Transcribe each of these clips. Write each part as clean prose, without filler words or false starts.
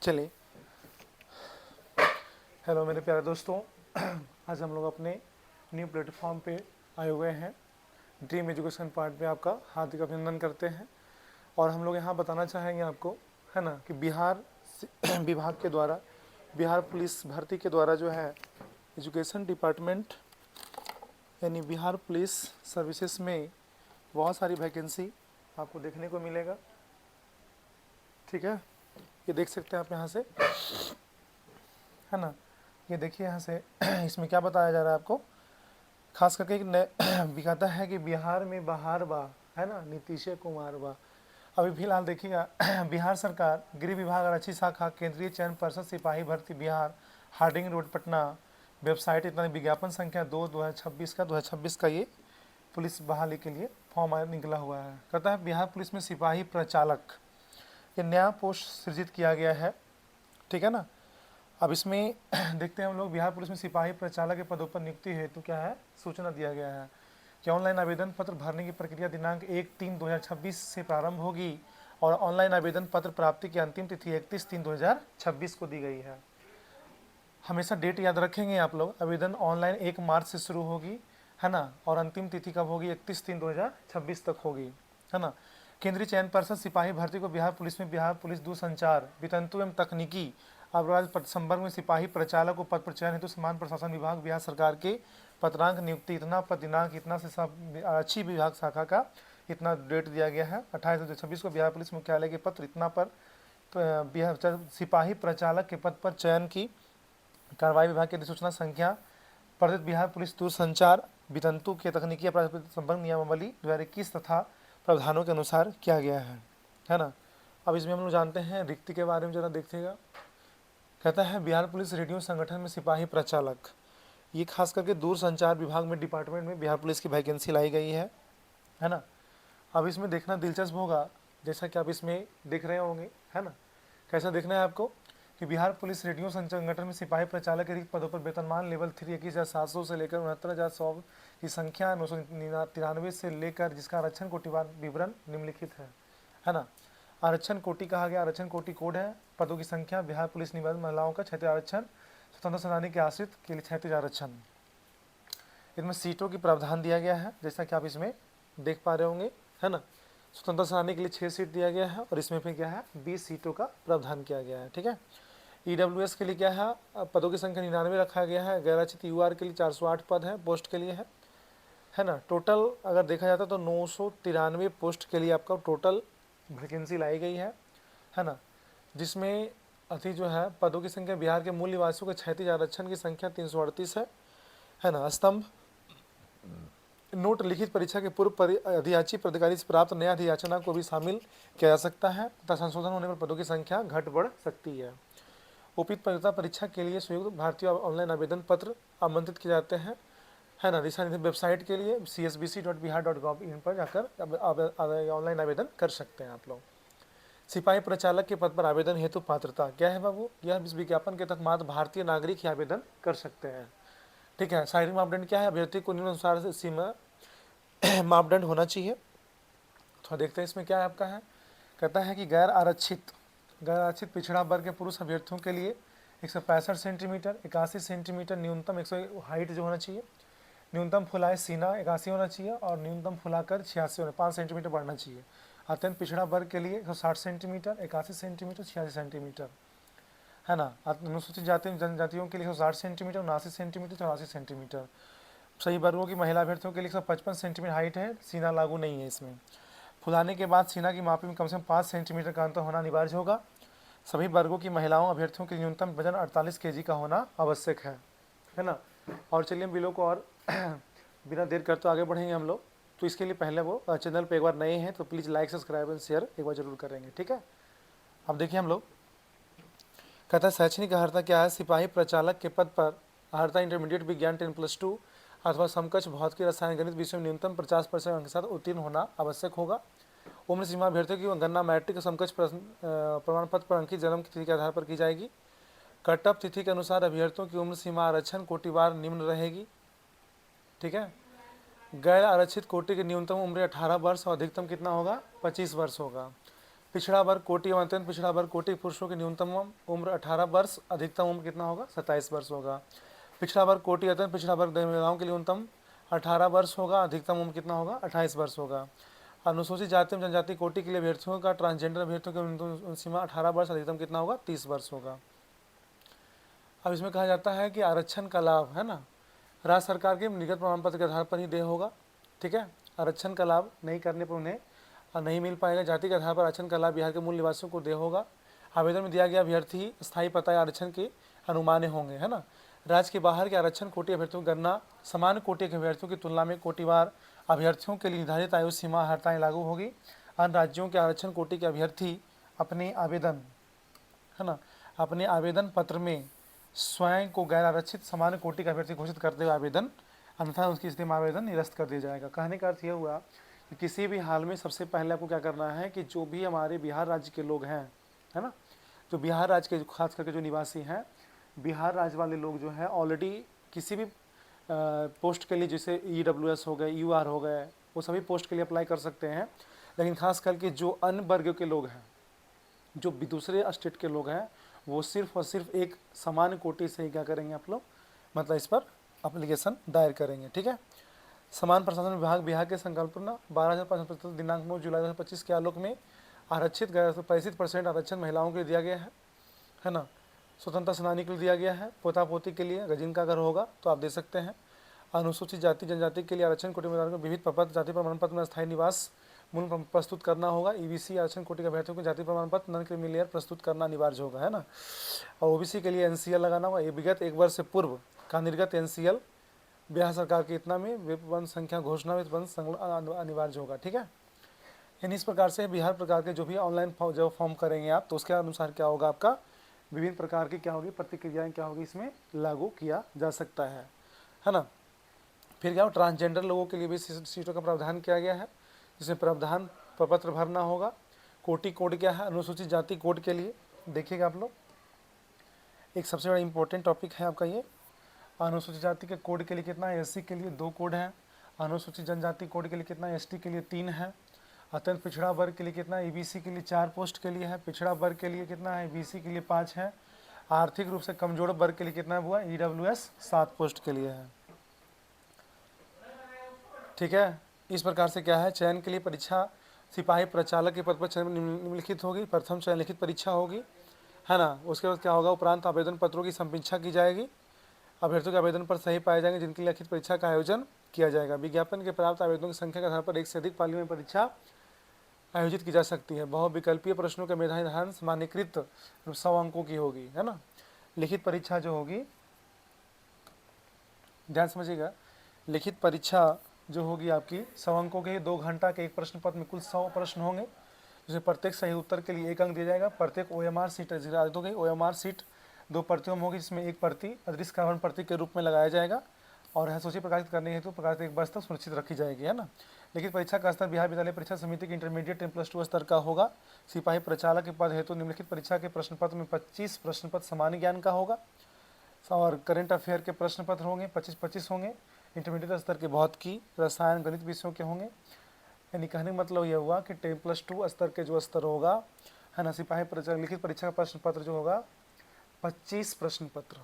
चलिए, हेलो मेरे प्यारे दोस्तों। आज हम लोग अपने न्यू प्लेटफॉर्म पे आए हुए हैं। ड्रीम एजुकेशन पार्ट पे आपका हार्दिक अभिनंदन करते हैं। और हम लोग यहाँ बताना चाहेंगे आपको, है ना, कि बिहार विभाग के द्वारा, बिहार पुलिस भर्ती के द्वारा जो है एजुकेशन डिपार्टमेंट यानी बिहार पुलिस सर्विसेज में बहुत सारी वैकेंसी आपको देखने को मिलेगा। ठीक है, ये देख सकते हैं आप यहाँ से, है ना। ये देखिए यहाँ से इसमें क्या बताया जा रहा है आपको, खास करके एक कहता है कि बिहार में बहार बा, है ना, नीतीश कुमार बा। अभी फिलहाल देखिएगा बिहार सरकार गृह विभाग आरक्षी शाखा केंद्रीय चयन पर्षद सिपाही भर्ती Bihar Harding road Patna website इतना विज्ञापन संख्या 2/2026 का ये पुलिस बहाली के लिए फॉर्म निकला हुआ है। कहता है बिहार पुलिस में सिपाही प्रचालक ये नया पोस्ट सृजित किया गया है। ठीक है ना। अब इसमें देखते हैं हम लोग, बिहार पुलिस में सिपाही प्रचालक के पदों पर नियुक्ति हेतु क्या है, सूचना दिया गया है कि ऑनलाइन आवेदन पत्र भरने की प्रक्रिया दिनांक 1/3/2026 से प्रारंभ होगी और ऑनलाइन आवेदन पत्र प्राप्ति की अंतिम तिथि 31/3/2026 को दी गई है। हमेशा डेट याद रखेंगे आप लोग, आवेदन ऑनलाइन 1 मार्च से शुरू होगी, है ना, और अंतिम तिथि कब होगी, 31/3/2026 तक होगी, है ना। केंद्रीय चयन पर्षद सिपाही भर्ती को बिहार पुलिस में बिहार पुलिस दूरसंचार वितंतु एवं तकनीकी अपराध संवर्ग में सिपाही प्रचालक को पद पर चयन हेतु समान प्रशासन विभाग बिहार सरकार के पत्रांक नियुक्ति इतना पर दिनांक इतना से सब आरक्षी विभाग शाखा का इतना डेट दिया गया है 28/26 को बिहार पुलिस मुख्यालय के पत्र इतना पर बिहार सिपाही प्रचालक के पद पर चयन की कार्रवाई विभाग की अधिसूचना संख्या प्रदत्त बिहार पुलिस दूरसंचार वितंतु के तकनीकी अपराध संबंध नियमावली 2021 तथा प्रावधानों के अनुसार किया गया है ना। अब इसमें हम लोग जानते हैं रिक्ति के बारे में, जरा देखिएगा। कहता है बिहार पुलिस रेडियो संगठन में सिपाही प्रचालक, ये खास करके दूरसंचार विभाग में डिपार्टमेंट में बिहार पुलिस की वैकेंसी लाई गई है ना। अब इसमें देखना दिलचस्प होगा, जैसा कि आप इसमें देख रहे होंगे, है ना। कैसा देखना है आपको कि बिहार पुलिस रेडियो संगठन में सिपाही प्रचालक के रिक्त पदों पर वेतनमान लेवल 3 21,700 से लेकर 69,100 की संख्या 993 से लेकर जिसका आरक्षण कोटिवार विवरण निम्नलिखित है ना। आरक्षण कोटि कहा गया, आरक्षण कोटि कोड है। पदों की संख्या बिहार पुलिस निबंध महिलाओं का 36 आरक्षण, स्वतंत्र सेनानी के आश्रित के लिए 36 आरक्षण। इसमें सीटों की प्रावधान दिया गया है, जैसा कि आप इसमें देख पा रहे होंगे, है ना। स्वतंत्र सेनानी के लिए 6 सीट दिया गया है और इसमें फिर क्या है 20 सीटों का प्रावधान किया गया है। ठीक है। ईडब्ल्यूएस के लिए क्या है, पदों की संख्या 99 रखा गया है। गैरचित यूआर के लिए 408 पद है पोस्ट के लिए है ना। टोटल अगर देखा जाता है तो 993 पोस्ट के लिए आपका टोटल वैकेंसी लाई गई है ना। जिसमें अति जो है पदों की संख्या बिहार के मूल निवासियों के 36 आरक्षण की संख्या 338 है ना। स्तंभ नोट लिखित परीक्षा के पूर्व अधियाची प्राधिकारी से प्राप्त नया अधियाचना को भी शामिल किया जा सकता है तथा संशोधन होने पर पदों की संख्या घट बढ़ सकती है। उपयुक्त पात्रता परीक्षा के लिए संयुक्त भारतीय ऑनलाइन आवेदन पत्र आमंत्रित किए जाते हैं, है ना। दिशा निर्देश वेबसाइट के लिए csbc.bihar.gov.in पर जाकर ऑनलाइन आवेदन कर सकते हैं आप लोग। सिपाही प्रचालक के पद पर आवेदन हेतु पात्रता क्या है बाबू, यह इस विज्ञापन के तहत मात्र भारतीय नागरिक ही आवेदन कर सकते हैं। ठीक है। शारीरिक मापदंड क्या है, अभ्यर्थी को निम्नानुसार से सीमा मापदंड होना चाहिए। तो देखते हैं इसमें क्या है आपका है। कहता है कि गैर आरक्षित पिछड़ा वर्ग के पुरुष अभ्यर्थियों के लिए 165 सेंटीमीटर 81 सेंटीमीटर न्यूनतम 100 हाइट जो होना चाहिए, न्यूनतम फुलाए सीना 81 होना चाहिए और न्यूनतम फुलाकर 86 होना 5 सेंटीमीटर बढ़ना चाहिए। अत्यंत पिछड़ा वर्ग के लिए 160 सेंटीमीटर 81 सेंटीमीटर 86 सेंटीमीटर, है ना। अनुसूचित जाति जनजातियों के लिए 160 सेंटीमीटर 79 सेंटीमीटर 84 सेंटीमीटर। सही वर्गों की महिला अभ्यर्थियों के लिए 155 सेंटीमीटर हाइट है, सीना लागू नहीं है इसमें। फुलाने के बाद सीना की मापी में कम से कम 5 सेंटीमीटर का अंतर होना अनिवार्य होगा। सभी वर्गों की महिलाओं अभ्यर्थियों के न्यूनतम वजन 48 केजी का होना आवश्यक है ना। और चलिए हम बिलों को और बिना देर करते आगे बढ़ेंगे हम लोग। तो इसके लिए पहले वो चैनल पे एक बार नए हैं तो please like subscribe and share एक बार जरूर करेंगे। ठीक है। अब देखिए हम लोग, कहता है शैक्षणिक अर्हता क्या है, सिपाही प्रचालक के पद पर अर्हता इंटरमीडिएट विज्ञान 10+2 अथवा समकक्ष भौतिकी रसायन गणित विषय में न्यूनतम 50% अंक के साथ उत्तीर्ण होना आवश्यक होगा। उम्र सीमा अभ्यर्थियों की गणना मैट्रिक समकक्ष प्रमाण पत्र पर अंकित जन्म की तिथि के आधार पर की जाएगी। कट ऑफ तिथि के अनुसार अभ्यर्थियों की उम्र सीमा आरक्षण कोटिवार निम्न रहेगी। ठीक है। गैर आरक्षित कोटि की न्यूनतम उम्र 18 वर्ष और अधिकतम कितना होगा 25 वर्ष होगा। पिछड़ा वर्ग कोटि और अत्यंत पिछड़ा वर्ग कोटि पुरुषों की न्यूनतम उम्र 18 वर्ष, अधिकतम उम्र कितना होगा? 27 वर्ष होगा। पिछड़ा वर्ग कोटि अत्यंत पिछड़ा वर्ग महिलाओं के लिए न्यूनतम 18 वर्ष होगा, अधिकतम उम्र कितना होगा? 28 वर्ष होगा। अनुसूचित जाति एवं जनजाति कोटि के लिए अभ्यर्थियों का ट्रांसजेंडर अभ्यर्थियों की न्यूनतम सीमा 18 वर्ष, अधिकतम कितना होगा? 30 वर्ष होगा। अब इसमें कहा जाता है कि आरक्षण का लाभ है ना, राज्य सरकार के निगत प्रमाण पत्र के आधार पर ही देय होगा। ठीक है, आरक्षण का लाभ नहीं करने पर उन्हें नहीं मिल पाएगा। जाति के आधार पर आरक्षण का लाभ बिहार के मूल निवासियों को देय होगा। आवेदन में दिया गया अभ्यर्थी स्थायी पता या आरक्षण के अनुमान्य होंगे, है ना। राज्य के बाहर के आरक्षण कोटि अभ्यर्थियों की गणना सामान्य कोटि के अभ्यर्थियों की तुलना में कोटिवार अभ्यर्थियों के लिए निर्धारित आयु सीमा हरताएं लागू होगी। अन्य राज्यों के आरक्षण कोटि के अभ्यर्थी अपने आवेदन, है ना, अपने आवेदन पत्र में स्वयं को गैर आरक्षित सामान्य कोटि का अभ्यर्थी घोषित करते हुए आवेदन, अन्यथा उसकी स्थिति में आवेदन निरस्त कर दिया जाएगा। कहने का अर्थ यह हुआ कि किसी भी हाल में सबसे पहले आपको क्या करना है कि जो भी हमारे बिहार राज्य के लोग हैं, है ना, जो बिहार राज्य के खास करके जो निवासी हैं, बिहार राज्य वाले लोग जो है ऑलरेडी किसी भी पोस्ट के लिए, जैसे EWS हो गए, UR हो गए, वो सभी पोस्ट के लिए अप्लाई कर सकते हैं। लेकिन खास करके जो अन्य वर्गों के लोग हैं, जो भी दूसरे स्टेट के लोग हैं, वो सिर्फ और सिर्फ एक सामान्य कोटि से ही क्या करेंगे आप लोग, मतलब इस पर एप्लीकेशन दायर करेंगे। ठीक है, समान प्रशासन विभाग बिहार के संकल्पना 12,575 दिनांक 9 जुलाई 2025 के आलोक में आरक्षित गैर 35% आरक्षण महिलाओं के लिए दिया गया है ना। स्वतंत्रता सेनानी के लिए दिया गया है। पोता पोती के लिए जिनका घर होगा तो आप दे सकते हैं। अनुसूचित जाति जनजाति के लिए आरक्षण कोटि में विविध प्रपत्र जाति प्रमाण पत्र में स्थायी निवास मूल प्रस्तुत करना होगा। EBC आरक्षण कोटि के अभ्यर्थियों को जाति प्रमाण पत्र नॉन क्रीमी लेयर प्रस्तुत करना अनिवार्य होगा, है ना। और OBC के लिए NCL लगाना होगा। विगत एक वर्ष से पूर्व का निर्गत NCL बिहार सरकार के इतना में विपन्न संख्या घोषणा में अनिवार्य होगा। ठीक है, यानी इस प्रकार से बिहार प्रकार के जो भी ऑनलाइन जब फॉर्म करेंगे आप, तो उसके अनुसार क्या होगा, आपका विभिन्न प्रकार की क्या होगी, प्रतिक्रियाएं क्या होगी, इसमें लागू किया जा सकता है ना। फिर क्या हो, ट्रांसजेंडर लोगों के लिए भी सीटों का प्रावधान किया गया है, जिसमें प्रावधान प्रपत्र भरना होगा। कोटि कोड क्या है, अनुसूचित जाति कोड के लिए देखिएगा आप लोग, एक सबसे बड़ा इंपॉर्टेंट टॉपिक है आपका ये। अनुसूचित जाति के कोड के लिए कितना है, SC के लिए 2 कोड हैं। अनुसूचित जनजाति कोड के लिए कितना है, ST के लिए 3 है। अत्यंत पिछड़ा वर्ग के लिए कितना है, EBC के लिए 4 पोस्ट के लिए है। पिछड़ा वर्ग के लिए कितना है, BC के लिए 5 है। आर्थिक रूप से कमजोर वर्ग के लिए कितना हुआ, EWS 7 पोस्ट के लिए है। ठीक है, इस प्रकार से क्या है, चयन के लिए परीक्षा सिपाही प्रचालक के पद पर चयन निम्नलिखित होगी। प्रथम चयन लिखित परीक्षा होगी, है ना। उसके बाद क्या होगा, उपरांत आवेदन पत्रों की समीक्षा की जाएगी। अभ्यर्थियों के आवेदन पर सही पाए जाएंगे जिनके लिए लिखित परीक्षा का आयोजन किया जाएगा। विज्ञापन के प्राप्त आवेदनों की संख्या के आधार पर एक से अधिक पालियों में परीक्षा आयोजित की जा सकती है। बहुविकल्पीय प्रश्नों के मेधा निर्धारण सामान्यकृत 100 अंकों की होगी, है ना। लिखित परीक्षा जो होगी, ध्यान समझिएगा, लिखित परीक्षा जो होगी आपकी 100 अंकों के, 2 घंटा के एक प्रश्न पत्र में कुल 100 प्रश्न होंगे, जिसमें प्रत्येक सही उत्तर के लिए 1 अंक दिया जाएगा। प्रत्येक OMR सीट OMR सीट 2 प्रतियों में होगी, जिसमें एक प्रति अदृश्य कार्बन प्रतीक के रूप में लगाया जाएगा और यह सूची प्रकाशित करने हेतु प्रकाशित 1 वर्ष तक सुनिश्चित रखी जाएगी, है ना। लिखित परीक्षा का स्तर बिहार विद्यालय परीक्षा समिति के इंटरमीडिएट 10+2 स्तर का होगा। सिपाही प्रचालक के पद हेतु निम्नलिखित परीक्षा के प्रश्न पत्र में 25 प्रश्न पत्र सामान्य ज्ञान का होगा और करेंट अफेयर के प्रश्न पत्र होंगे 25-25 होंगे। इंटरमीडिएट स्तर के भौतिकी, रसायन, गणित विषयों के होंगे। यानी कहने का मतलब यह हुआ कि 10+2 स्तर के जो स्तर होगा, है ना, सिपाही प्रचालक लिखित परीक्षा का प्रश्न पत्र जो होगा 25 प्रश्न पत्र,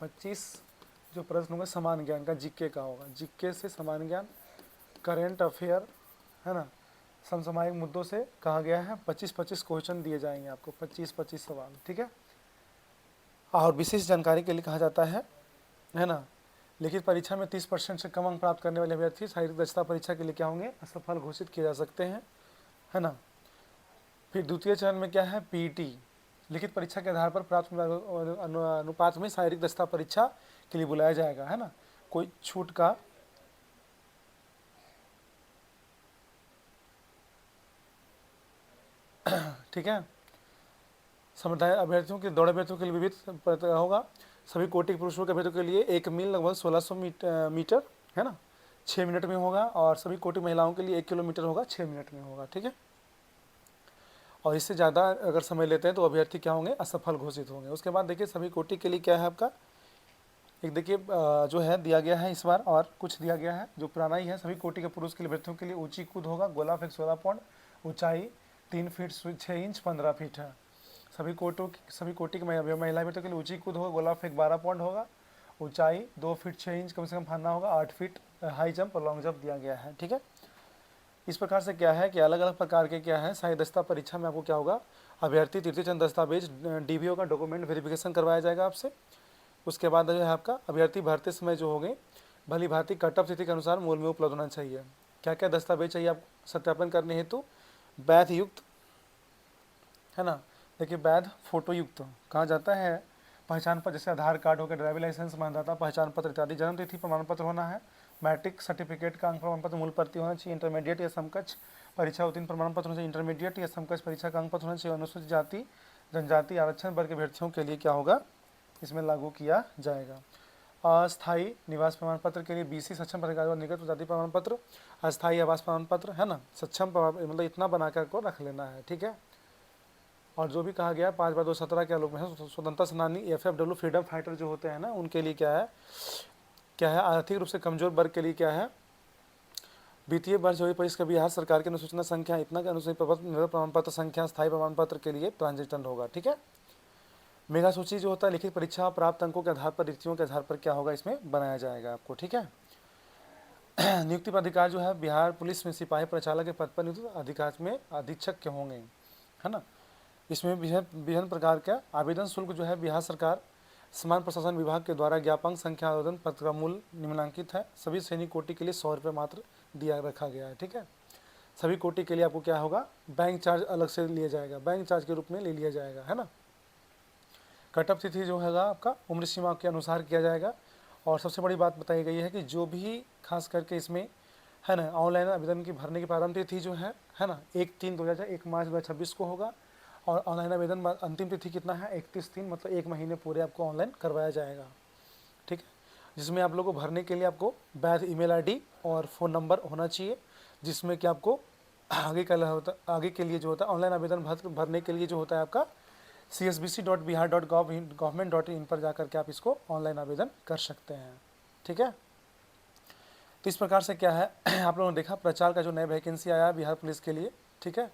25 जो प्रश्न होंगे सामान्य ज्ञान का, जीके का होगा। जीके से सामान्य ज्ञान, करेंट अफेयर, है ना, समसामयिक मुद्दों से कहा गया है 25-25 क्वेश्चन दिए जाएंगे आपको, 25-25 सवाल। ठीक है, और विशेष जानकारी के लिए कहा जाता है ना, लिखित परीक्षा में 30% से कम अंक प्राप्त करने वाले अभ्यर्थी शारीरिक दक्षता परीक्षा के लिए क्या होंगे, असफल घोषित किए जा सकते हैं, है ना। फिर द्वितीय चरण में क्या है, PET, लिखित परीक्षा के आधार पर प्राप्त अनुपात में शारीरिक दक्षता परीक्षा के लिए बुलाया जाएगा, है ना। कोई छूट का ठीक है, समुदाय अभ्यर्थियों के दौड़ अभ्यर्थियों के लिए विविध होगा। सभी कोटि के पुरुषों के अभ्यर्थियों के लिए 1 मील लगभग 1600 मीटर, है ना, 6 मिनट में होगा। और सभी कोटि महिलाओं के लिए 1 किलोमीटर होगा, 6 मिनट में होगा। ठीक है, और इससे ज़्यादा अगर समय लेते हैं तो अभ्यर्थी क्या होंगे, असफल घोषित होंगे। उसके बाद देखिए सभी कोटि के लिए क्या है आपका, एक देखिए जो है दिया गया है इस बार, और कुछ दिया गया है जो पुराना ही है। सभी कोटि के पुरुष के लिए अभ्यर्थियों के लिए ऊंची कूद होगा, गोला फेंक 16 पॉइंट, ऊंचाई 3 फीट 6 इंच 15 फीट है। सभी कोटि की महिला अभ्यर्थियों के लिए ऊंची कूद होगा, गोला फेंक 12 पॉइंट होगा, ऊंचाई 2 फीट 6 इंच कम से कम फांदना होगा, 8 फीट हाई जंप और लॉन्ग जंप दिया गया है। ठीक है, इस प्रकार से क्या है कि अलग अलग प्रकार के क्या है सहायक दस्ता परीक्षा में आपको क्या होगा, अभ्यर्थी तृतीय चरण दस्तावेज डीबीओ का डॉक्यूमेंट वेरिफिकेशन करवाया जाएगा आपसे। उसके बाद जो है आपका अभ्यर्थी भर्ती समय जो होंगे भली भांति कट ऑफ तिथि के अनुसार मूल में उपलब्ध होना चाहिए। क्या क्या दस्तावेज चाहिए आप सत्यापन करने हेतु, वैध युक्त है ना, देखिए वैध फोटो युक्त कहा जाता है, पहचान पत्र जैसे आधार कार्ड हो गया, ड्राइविंग लाइसेंस, मतदाता पहचान पत्र इत्यादि, जन्म तिथि प्रमाण पत्र होना है, मैट्रिक सर्टिफिकेट का अंक प्रमाण पत्र मूल प्रति होना चाहिए, इंटरमीडिएट या समकक्ष परीक्षा उत्तीर्ण प्रमाण पत्र होना चाहिए, इंटरमीडिएट या समकक्ष परीक्षा का अंक पत्र होना चाहिए। अनुसूचित जाति जनजाति आरक्षण वर्ग के अभ्यर्थियों के लिए क्या होगा, इसमें लागू किया जाएगा। अस्थायी निवास प्रमाण पत्र के लिए बीसी सक्षम पत्रकार निगत जाति प्रमाण पत्र, अस्थायी आवास प्रमाण पत्र है ना, सक्षम मतलब इतना बनाकर को रख लेना है। ठीक है, और जो भी कहा गया 5/2/17 के आलोक में है, स्वतंत्रता सेनानी एफएफडब्ल्यू फ्रीडम फाइटर जो होते हैं ना, उनके लिए क्या है आर्थिक रूप से कमजोर वर्ग के लिए क्या है, वित्तीय वर्ष जो परिषद का बिहार सरकार की अनुसूचना संख्या इतना के अनुसार प्रमाण पत्र संख्या स्थायी प्रमाण पत्र के लिए ट्रांजिशन होगा। ठीक है, मेगा सूची जो होता है लिखित परीक्षा प्राप्त अंकों के आधार पर रिक्तियों के आधार पर क्या होगा इसमें बनाया जाएगा आपको। ठीक है, नियुक्ति पदाधिकारी जो है बिहार पुलिस में सिपाही प्रचालक के पद पर नियुक्त अधिकार में अधीक्षक के होंगे, है ना। इसमें विभिन्न प्रकार का आवेदन शुल्क जो है बिहार सरकार समान प्रशासन विभाग के द्वारा ज्ञापन संख्या आवेदन पत्र का मूल्य निम्नांकित है। सभी सैनिक कोटि के लिए 100 रुपये मात्र दिया रखा गया है। ठीक है, सभी कोटि के लिए आपको क्या होगा, बैंक चार्ज अलग से लिया जाएगा, बैंक चार्ज के रूप में ले लिया जाएगा, है ना। कट ऑफ तिथि जो हैगा आपका उम्र सीमा के अनुसार किया जाएगा। और सबसे बड़ी बात बताई गई है कि जो भी खास करके इसमें है ना ऑनलाइन आवेदन की भरने की प्रारंभ तिथि जो है ना 1/3/2000 1 मार्च 2026 को होगा। और ऑनलाइन आवेदन अंतिम तिथि कितना है 31/3, मतलब 1 महीने पूरे आपको ऑनलाइन करवाया जाएगा। ठीक है, जिसमें आप लोगों को भरने के लिए आपको वैध ईमेल आईडी और फ़ोन नंबर होना चाहिए, जिसमें कि आपको आगे के लिए जो होता है ऑनलाइन आवेदन भरने के लिए जो होता है आपका csbc.bihar.gov.in पर जाकर के आप इसको ऑनलाइन आवेदन कर सकते हैं। ठीक है, तो इस प्रकार से क्या है आप लोगों ने देखा प्रचार का जो नया वैकेंसी आया है बिहार पुलिस के लिए। ठीक है,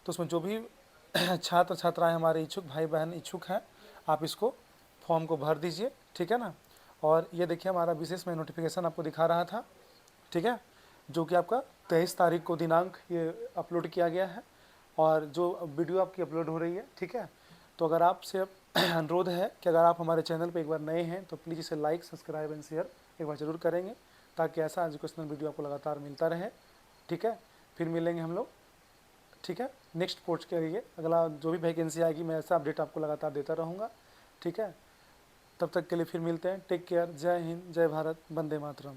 तो उसमें जो भी छात्र छात्राएं हमारे इच्छुक भाई बहन इच्छुक हैं, आप इसको फॉर्म को भर दीजिए। ठीक है ना, और ये देखिए हमारा विशेष में नोटिफिकेशन आपको दिखा रहा था। ठीक है, जो कि आपका 23 तारीख को दिनांक ये अपलोड किया गया है, और जो वीडियो आपकी अपलोड हो रही है। ठीक है, तो अगर आपसे अनुरोध है कि अगर आप हमारे चैनल पर एक बार नए हैं तो प्लीज़ इसे लाइक सब्सक्राइब एंड शेयर एक बार ज़रूर करेंगे, ताकि ऐसा एजुकेशनल वीडियो आपको लगातार मिलता रहे। ठीक है, फिर मिलेंगे हम लोग। ठीक है, नेक्स्ट पोस्ट के लिए अगला जो भी वैकेंसी आएगी मैं ऐसा अपडेट आपको लगातार देता रहूँगा। ठीक है, तब तक के लिए फिर मिलते हैं। टेक केयर, जय हिंद, जय भारत, वंदे मातरम।